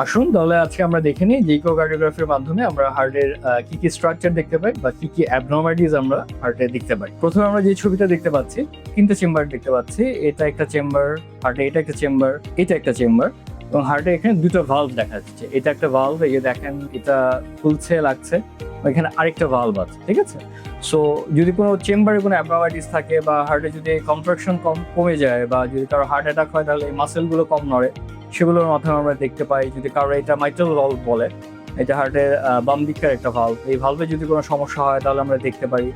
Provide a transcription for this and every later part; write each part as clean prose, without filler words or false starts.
আসুন তাহলে আজকে আমরা দেখে নিই যে ইকোকার্ডিওগ্রাফির মাধ্যমে আমরা হার্টের কি কি স্ট্রাকচার দেখতে পাই বা কি কি অ্যাবনর্মালিটিস আমরা হার্টে দেখতে পাই। প্রথমে আমরা যে ছবিটা দেখতে পাচ্ছি, তিনটা চেম্বার দেখতে পাচ্ছি। এটা একটা চেম্বার হার্টে, এটা একটা চেম্বার, এটা একটা চেম্বার, এবং হার্টে এখানে দুটো ভালভ দেখা যাচ্ছে। এটা একটা ভালভ, এই যে দেখেন এটা খুলছে লাগছে, এখানে আরেকটা ভালভ আছে, ঠিক আছে। সো যদি কোনো চেম্বারে কোনো অ্যাবনর্মালিটিস থাকে বা হার্টে যদি কন্ট্রাকশন কমে যায় বা যদি কারো হার্ট অ্যাটাক হয় তাহলে এই মাসেলগুলো কম নড়ে, সেগুলোর মাধ্যমে আমরা দেখতে পাই। যদি কারো এটা মাইট্রাল ভালভ বলে, এটা হার্টের বাম দিককার একটা ভালভ, এই ভালভে যদি কোনো সমস্যা হয় তাহলে আমরা দেখতে পারি।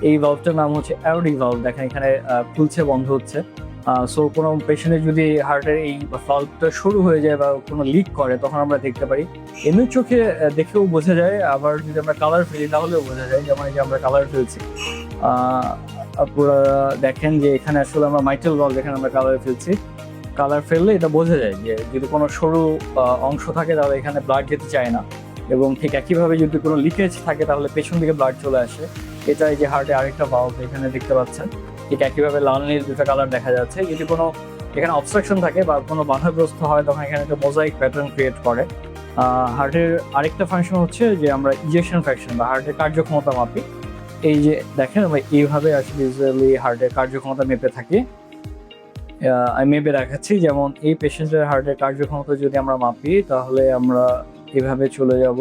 এই ভালভটার নাম হচ্ছে অ্যারোডিক ভালভ, দেখেন এখানে খুলছে বন্ধ হচ্ছে। সো কোনো পেশেন্টের যদি হার্টের এই ভালভটা শুরু হয়ে যায় বা কোনো লিক করে তখন আমরা দেখতে পারি। এমনি চোখে দেখেও বোঝা যায়, আবার যদি আমরা কালার ফেলি তাহলেও বোঝা যায়, যেমন এই যে আমরা কালার ফেলছি। আপনারা দেখেন যে এখানে আসলে আমরা মাইট্রাল ভালভ এখানে আমরা কালার ফেলছি। কালার ফেললে এটা বোঝা যায় যে যদি কোনো সরু অংশ থাকে তাহলে এখানে ব্লাড যেতে চায় না, এবং ঠিক একইভাবে যদি কোনো লিকেজ থাকে তাহলে পেছন দিকে ব্লাড চলে আসে। এটা এই যে হার্টে আরেকটা ভালভ এখানে দেখতে পাচ্ছেন, ঠিক একইভাবে লাল নীল দুটো কালার দেখা যাচ্ছে। যদি কোনো এখানে অবস্ট্রাকশন থাকে বা কোনো বাধাগ্রস্ত হয় তখন এখানে একটা মোজাইক প্যাটার্ন ক্রিয়েট করে। হার্টের আরেকটা ফাংশন হচ্ছে যে আমরা ইজেকশন ফ্র্যাকশন বা হার্টের কার্যক্ষমতা মাপি। এই যে দেখেন আমরা এইভাবে আসলে ইউজুয়ালি হার্টের কার্যক্ষমতা মেপে থাকি। আমি মেপে দেখাচ্ছি, যেমন এই পেশেন্টের হার্টের কার্যক্ষমতা যদি আমরা মাপি তাহলে আমরা এভাবে চলে যাব।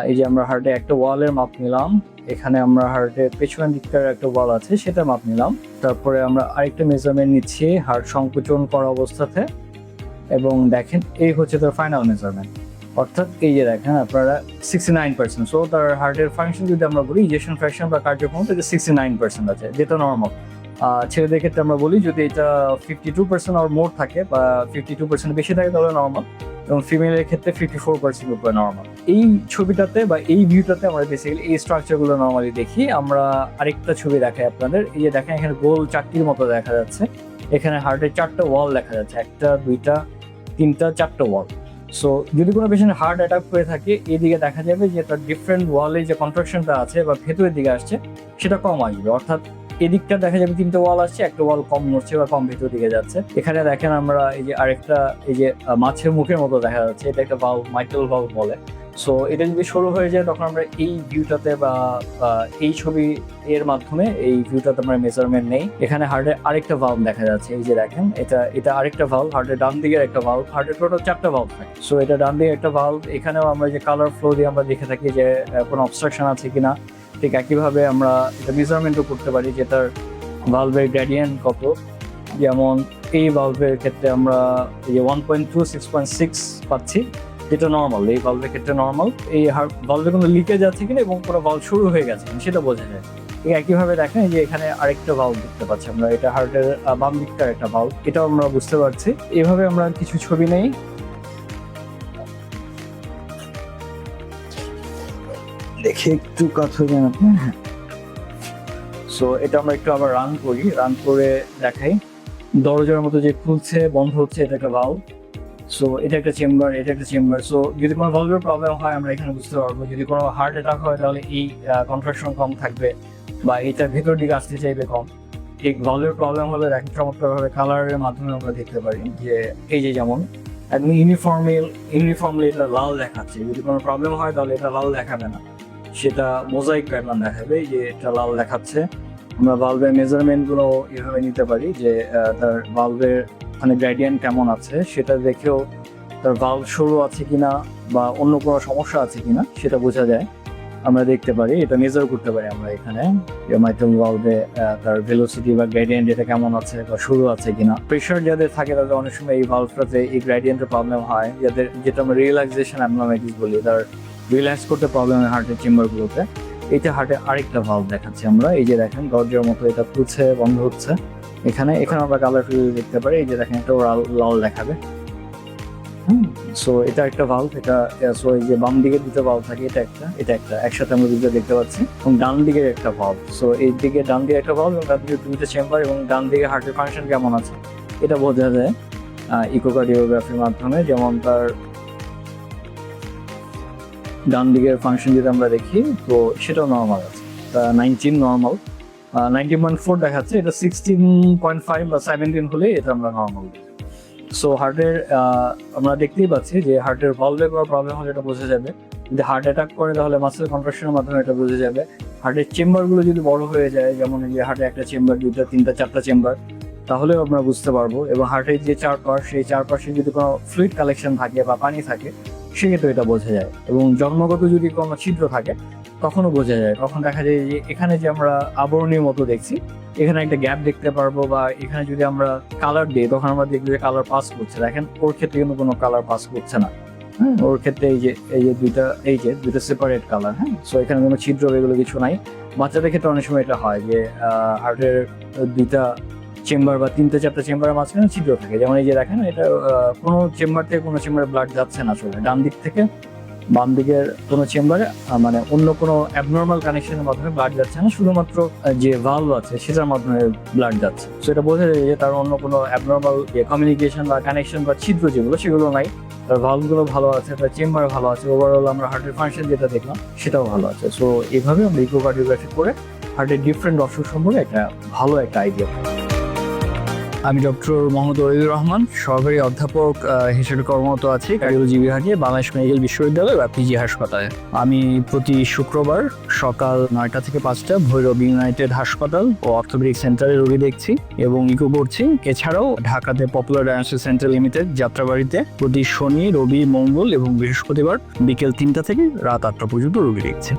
এই যে আমরা হার্টে একটা ওয়ালের মাপ নিলাম, এখানে আমরা হার্টের পেছনের দিকটার একটা ওয়াল আছে সেটা মাপ নিলাম। তারপরে আমরা আরেকটা মেজারমেন্ট নিচ্ছি হার্ট সংকোচন করা অবস্থাতে, এবং দেখেন এই হচ্ছে তার ফাইনাল মেজারমেন্ট। অর্থাৎ এই যে দেখেন আপনারা 69%। সো তার হার্টের ফাংশন যদি আমরা বলি ইজেকশন ফ্র্যাকশন বা কার্যক্ষমতা 69% আছে, যেটা নর্মাল। ছেলেদের ক্ষেত্রে আমরা বলি যদি এটা 52% আর মোর থাকে বা 52% বেশি থাকে তাহলে নর্মাল, এবং ফিমেলের ক্ষেত্রে 54% উপরে নর্মাল। এই ছবিটাতে বা এই ভিউটাতে আমরা বেসিক্যালি এই স্ট্রাকচারগুলো নর্মালি দেখি। আমরা আরেকটা ছবি দেখাই আপনাদের, এই যে দেখেন এখানে গোল চারটির মতো দেখা যাচ্ছে। এখানে হার্টের চারটা ওয়াল দেখা যাচ্ছে, একটা দুইটা তিনটা চারটা ওয়াল। সো যদি কোনো পেশেন্টের হার্ট অ্যাটাক হয়ে থাকে এদিকে দেখা যাবে যে তার ডিফারেন্ট ওয়ালে যে কন্ট্রাকশনটা আছে বা ভেতরের দিকে আসছে সেটা কম আসবে। অর্থাৎ এদিকটা দেখা যাবে তিনটে ওয়াল আসছে, একটা ওয়াল কম নড়ছে বা কম ভেতর দিকে যাচ্ছে। এখানে দেখেন আমরা এই যে আরেকটা এই যে মাছের মুখের মতো দেখা যাচ্ছে, এটা একটা ভালভ, মাইট্রাল ভালভ বলে। সো এটা যদি শুরু হয়ে যায় তখন আমরা এই ভিউটাতে বা এই ছবি এর মাধ্যমে এই ভিউটাতে আমরা মেজারমেন্ট নেই। এখানে হার্টের আরেকটা ভালভ দেখা যাচ্ছে, এই যে দেখেন এটা আরেকটা ভালভ, হার্টের ডান দিকের একটা ভালভ। হার্টের টোটাল চারটা ভালভ থাকে। সো এটা ডান দিকে একটা ভালভ। এখানেও আমরা যে কালার ফ্লো দিয়ে আমরা দেখে থাকি যে কোনো অবস্ট্রাকশন আছে কিনা। ঠিক একইভাবে আমরা এটা মেজারমেন্টও করতে পারি যে তার ভালভের গ্রেডিয়েন্ট কত। যেমন এই ভালভের ক্ষেত্রে আমরা এই যে 1.2 6.6 পাচ্ছি, যেটা নর্মাল। এই ভালভের ক্ষেত্রে নর্মাল। এই ভালভে কোনো লিকেজ আছে কিনা এবং কোনো ভালভ শুরু হয়ে গেছে সেটা বোঝা যায়। ঠিক একইভাবে দেখেন যে এখানে আরেকটা ভালভ দেখতে পাচ্ছি আমরা, এটা হার্টের বাম দিকটার একটা ভালভ, এটাও আমরা বুঝতে পারছি। এভাবে আমরা কিছু ছবি নেই, দেখে একটু কথা হয়ে যান আপনি। সো এটা আমরা একটু আবার রান করি, রান করে দেখাই। দরজার মতো যে খুলছে বন্ধ হচ্ছে, এটা একটা ভালভ। সো এটা একটা চেম্বার, এটা একটা চেম্বার। সো যদি কোনো ভালভের প্রবলেম হয় আমরা এখানে বুঝতে পারবো। যদি কোনো হার্ট অ্যাটাক হয় তাহলে এই কন্ট্রাকশন কম থাকবে বা এটা ভেতর দিকে আসতে চাইবে কম। ঠিক ভালভের প্রবলেম হলে দেখেন চমৎকারভাবে কালারের মাধ্যমে আমরা দেখতে পারি যে এই যে যেমন একদম ইউনিফর্মলি এটা লাল দেখাচ্ছে। যদি কোনো প্রবলেম হয় তাহলে এটা লাল দেখাবে না, সেটা মোজাইক প্যাটার্ন দেখাবে যে এটা লাল দেখাচ্ছে। আমরা ভালভের মেজারমেন্ট গুলো এভাবে নিতে পারি যে তার ভালভের মানে গ্রেডিয়েন্ট কেমন আছে সেটা দেখেও তার ভালভ সরু আছে কিনা বা অন্য কোনো সমস্যা আছে কিনা সেটা বোঝা যায়, আমরা দেখতে পারি। এটা মেজার করতে পারি আমরা এখানে মাইট্রাল ভালভে তার ভেলোসিটি বা গ্রেডিয়েন্ট এটা কেমন আছে বা সরু আছে কিনা। প্রেশার যাদের থাকে তাদের অনেক সময় এই ভালভটাতে এই গ্রেডিয়েন্টের প্রবলেম হয়, যাদের যেটা আমরা রিল্যাক্সেশন অ্যাবনর্মালিটিস বলি, তার রিল্যাক্স করতে প্রবলেম হয় হার্টের চেম্বারগুলোতে। এটা হার্টের আরেকটা ভালভ দেখাচ্ছি আমরা, এই যে দেখেন দরজার মতো এটা খুলছে বন্ধ হচ্ছে। এখানে আমরা কালার দেখতে পারি, এই যে দেখেন এটা লাল দেখাবে। সো এটা একটা ভালভ, এটা সো এই যে বাম দিকে দুটো ভালভ থাকে, এটা একটা একসাথে আমরা দুটো দেখতে পাচ্ছি, এবং ডান দিকে একটা ভালভ। সো এই দিকে ডান দিকে একটা ভালভ এবং ডান দিকে দুটো চেম্বার, এবং ডান দিকে হার্টের ফাংশন কেমন আছে এটা বোঝা যায় ইকোকার্ডিওগ্রাফির মাধ্যমে। যেমন তার ডান দিকের ফাংশন যদি আমরা দেখি তো সেটাও নর্মাল আছে, 19 নর্মাল, 19.4 দেখাচ্ছে। এটা 16.5 বা 17 হলে এটা আমরা নর্মাল দেখি। সো হার্টের আমরা দেখতেই পাচ্ছি যে হার্টের ভলভে কোনো প্রবলেম হলে এটা বোঝা যাবে। যদি হার্ট অ্যাটাক করে তাহলে মাসেল কন্ট্রাকশনের মাধ্যমে এটা বোঝা যাবে। হার্টের চেম্বারগুলো যদি বড় হয়ে যায়, যেমন এই যে হার্টে একটা চেম্বার, দুইটা, তিনটা, চারটা চেম্বার, তাহলেও আমরা বুঝতে পারবো। এবং হার্টের যে চারপাশ, সেই চারপাশে যদি কোনো ফ্লুইড কালেকশন থাকে বা পানি থাকে, সেক্ষেত্রে এটা বোঝা যায়। এবং জন্মগত যদি কোনো ছিদ্র থাকে তখনও বোঝা যায়। তখন দেখা যায় যে এখানে যে আমরা আবরণীর মতো দেখছি, এখানে একটা গ্যাপ দেখতে পারবো, বা এখানে যদি আমরা কালার দিই তখন আমরা দেখবো যে কালার পাস করছে। দেখেন ওর ক্ষেত্রে কিন্তু কোনো কালার পাস করছে না। হ্যাঁ, ওর ক্ষেত্রে এই যে দুইটা সেপারেট কালার। হ্যাঁ, সো এখানে কোনো ছিদ্র এগুলো কিছু নাই। বাচ্চাদের ক্ষেত্রে অনেক সময় এটা হয় যে হার্টের দুইটা চেম্বার বা তিনটে চারটা চেম্বারের মাঝখানে ছিদ্র থাকে। যেমন এই যে দেখেন, এটা কোনো চেম্বার থেকে কোনো চেম্বারে ব্লাড যাচ্ছে না, আসলে ডান দিক থেকে বাম দিকের কোনো চেম্বারে মানে অন্য কোনো অ্যাবনর্মাল কানেকশনের মাধ্যমে ব্লাড যাচ্ছে না, শুধুমাত্র যে ভালভ আছে সেটার মাধ্যমে ব্লাড যাচ্ছে। সো এটা বোঝা যায় যে তার অন্য কোনো অ্যাবনর্মাল কমিউনিকেশন বা কানেকশন বা ছিদ্র যেগুলো সেগুলো নাই, তার ভালভগুলো ভালো আছে, তার চেম্বার ভালো আছে, ওভারঅল আমরা হার্টের ফাংশন যেটা দেখলাম সেটাও ভালো আছে। সো এইভাবে আমরা ইকোকার্ডিওগ্রাফি করে হার্টের ডিফারেন্ট অসুখ সম্পর্কে একটা ভালো একটা আইডিয়া। আমি ডক্টর মোহাম্মদ ওয়াহিদুর রহমান, সহকারী অধ্যাপক হিসেবে কর্মরত আছি কার্ডিওলজি বিভাগে বাংলাদেশ মেডিকেল বিশ্ববিদ্যালয় বা পিজি হাসপাতালে। আমি প্রতি শুক্রবার সকাল 9টা থেকে 5টা ভৈরব ইউনাইটেড হাসপাতাল ও অর্থোপেডিক সেন্টারে রোগী দেখছি এবং ইকো করছি। এছাড়াও ঢাকাতে পপুলার ডায়াগনস্টিক সেন্টার লিমিটেড যাত্রাবাড়িতে প্রতি শনি, রবি, মঙ্গল এবং বৃহস্পতিবার বিকেল 3টা থেকে রাত 8টা পর্যন্ত রোগী দেখছি।